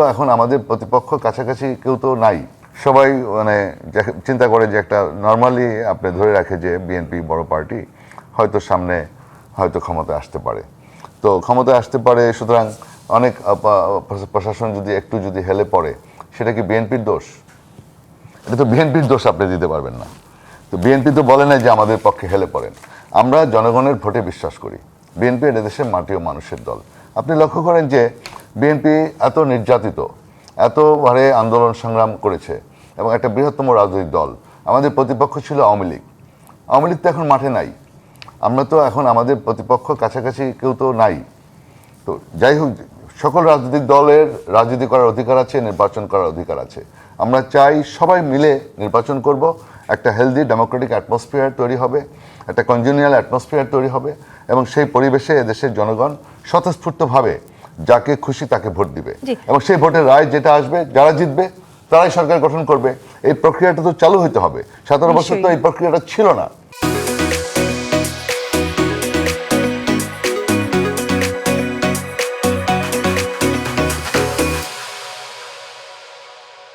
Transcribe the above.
এখন আমাদের প্রতিপক্ষ কাছাকাছি কেউ তো নাই, সবাই মানে চিন্তা করে যে একটা নর্মালি আপনি ধরে রাখে যে বিএনপি বড় পার্টি, হয়তো সামনে হয়তো ক্ষমতায় আসতে পারে, তো ক্ষমতায় আসতে পারে, সুতরাং অনেক প্রশাসন যদি একটু যদি হেলে পড়ে সেটা কি বিএনপির দোষ? এটা তো বিএনপির দোষ আপনি দিতে পারবেন না। তো বিএনপি তো বলে না যে আমাদের পক্ষে হেলে পড়েন। আমরা জনগণের ভোটে বিশ্বাস করি। বিএনপি এটা দেশের মাটি ও মানুষের দল। আপনি লক্ষ্য করেন যে বিএনপি এত নির্যাতিত, এতবারে আন্দোলন সংগ্রাম করেছে এবং একটা বৃহত্তম রাজনৈতিক দল। আমাদের প্রতিপক্ষ ছিল আওয়ামী লীগ। আওয়ামী লীগ তো এখন মাঠে নাই। আমরা তো এখন আমাদের প্রতিপক্ষ কাছাকাছি কেউ তো নাই। তো যাই হোক, সকল রাজনৈতিক দলের রাজনীতি করার অধিকার আছে, নির্বাচন করার অধিকার আছে। আমরা চাই সবাই মিলে নির্বাচন করব, একটা হেলদি ডেমোক্রেটিক অ্যাটমসফিয়ার তৈরি হবে, একটা কনজেনিয়াল অ্যাটমসফিয়ার তৈরি হবে এবং সেই পরিবেশে এদেশের জনগণ স্বতঃস্ফূর্তভাবে যাকে খুশি তাকে ভোট দিবে এবং সেই ভোটের রায় যেটা আসবে, যারা জিতবে তারাই সরকার গঠন করবে। এই প্রক্রিয়াটা তো চালু হতে হবে। 17 বছর তো এই প্রক্রিয়াটা ছিল না।